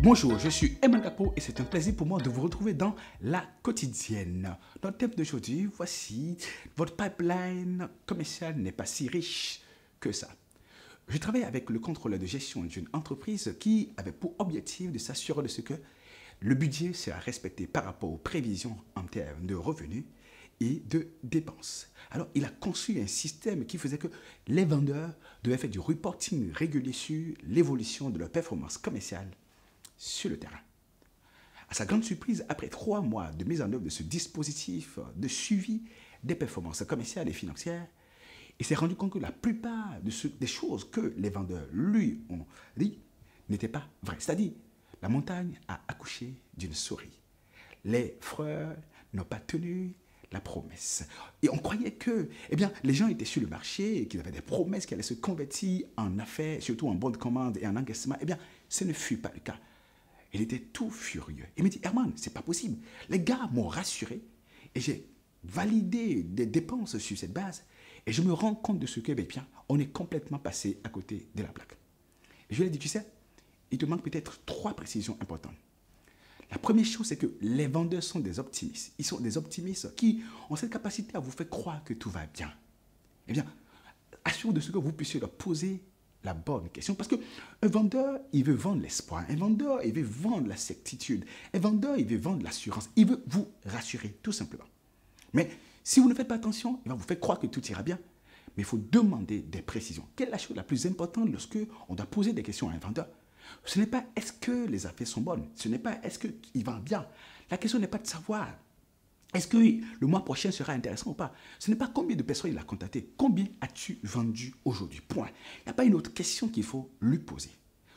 Bonjour, je suis Emmanuel Capo et c'est un plaisir pour moi de vous retrouver dans La Quotidienne. Dans le thème d'aujourd'hui, voici votre pipeline commercial n'est pas si riche que ça. Je travaille avec le contrôleur de gestion d'une entreprise qui avait pour objectif de s'assurer de ce que le budget sera respecté par rapport aux prévisions en termes de revenus et de dépenses. Alors, il a conçu un système qui faisait que les vendeurs devaient faire du reporting régulier sur l'évolution de leur performance commerciale sur le terrain. À sa grande surprise, après 3 mois de mise en œuvre de ce dispositif de suivi des performances commerciales et financières, il s'est rendu compte que la plupart des choses que les vendeurs lui ont dit n'étaient pas vraies. C'est-à-dire, la montagne a accouché d'une souris. Les frères n'ont pas tenu la promesse. Et on croyait que les gens étaient sur le marché et qu'ils avaient des promesses qui allaient se convertir en affaires, surtout en bonne commande et en encaissement. Ce ne fut pas le cas. Il était tout furieux. Il me dit, Herman, c'est pas possible. Les gars m'ont rassuré et j'ai validé des dépenses sur cette base et je me rends compte de ce que, on est complètement passé à côté de la plaque. Et je lui ai dit, tu sais, il te manque peut-être 3 précisions importantes. La première chose, c'est que les vendeurs sont des optimistes. Ils sont des optimistes qui ont cette capacité à vous faire croire que tout va bien. Assurez-vous de ce que vous puissiez leur poser la bonne question. Parce qu'un vendeur, il veut vendre l'espoir. Un vendeur, il veut vendre la certitude. Un vendeur, il veut vendre l'assurance. Il veut vous rassurer, tout simplement. Mais si vous ne faites pas attention, il va vous faire croire que tout ira bien. Mais il faut demander des précisions. Quelle est la chose la plus importante lorsque on doit poser des questions à un vendeur? Ce n'est pas est-ce que les affaires sont bonnes. Ce n'est pas est-ce qu'il vend bien. La question n'est pas de savoir est-ce que le mois prochain sera intéressant ou pas. Ce n'est pas combien de personnes il a contacté. Combien as-tu vendu aujourd'hui? Point. Il n'y a pas une autre question qu'il faut lui poser.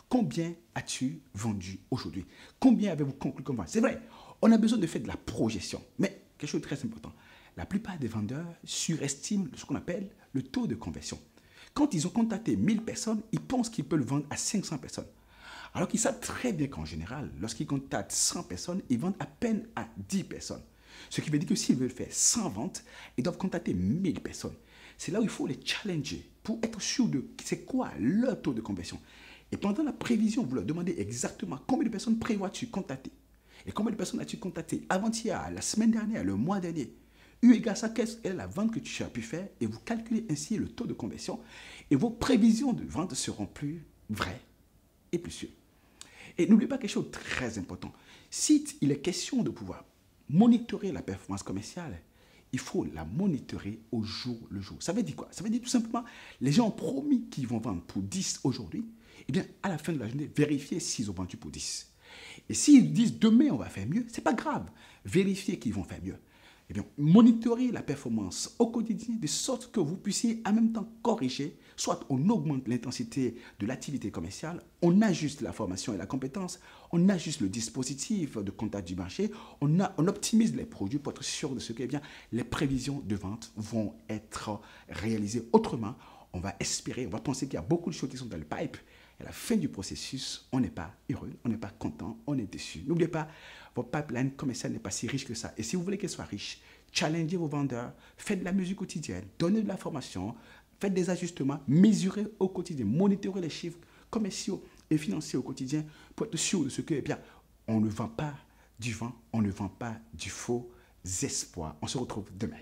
Combien as-tu vendu aujourd'hui? Combien avez-vous conclu comme vente? C'est vrai, on a besoin de faire de la projection. Mais quelque chose de très important. La plupart des vendeurs surestiment ce qu'on appelle le taux de conversion. Quand ils ont contacté 1000 personnes, ils pensent qu'ils peuvent le vendre à 500 personnes. Alors qu'ils savent très bien qu'en général, lorsqu'ils contactent 100 personnes, ils vendent à peine à 10 personnes. Ce qui veut dire que s'ils veulent faire 100 ventes, ils doivent contacter 1000 personnes. C'est là où il faut les challenger pour être sûr de c'est quoi leur taux de conversion. Et pendant la prévision, vous leur demandez exactement combien de personnes prévois-tu contacter. Et combien de personnes as-tu contacté avant-hier, la semaine dernière, le mois dernier. Eu égard à ça, quelle est la vente que tu as pu faire et vous calculez ainsi le taux de conversion et vos prévisions de vente seront plus vraies et plus sûres. Et n'oubliez pas quelque chose de très important. Si il est question de pouvoir monitorer la performance commerciale, il faut la monitorer au jour le jour. Ça veut dire quoi? Ça veut dire tout simplement, les gens ont promis qu'ils vont vendre pour 10 aujourd'hui, à la fin de la journée, vérifiez s'ils ont vendu pour 10. Et s'ils disent demain on va faire mieux, ce n'est pas grave. Vérifiez qu'ils vont faire mieux. Monitorez la performance au quotidien de sorte que vous puissiez en même temps corriger, soit on augmente l'intensité de l'activité commerciale, on ajuste la formation et la compétence, on ajuste le dispositif de contact du marché, on optimise les produits pour être sûr de ce que les prévisions de vente vont être réalisées. Autrement, on va espérer, on va penser qu'il y a beaucoup de choses qui sont dans le pipe. Et à la fin du processus, on n'est pas heureux, on n'est pas content, on est déçu. N'oubliez pas, votre pipeline commercial n'est pas si riche que ça. Et si vous voulez qu'elle soit riche, challengez vos vendeurs, faites de la mesure quotidienne, donnez de la formation, faites des ajustements, mesurez au quotidien, monitorez les chiffres commerciaux et financiers au quotidien pour être sûr de ce que, on ne vend pas du vent, on ne vend pas du faux espoir. On se retrouve demain.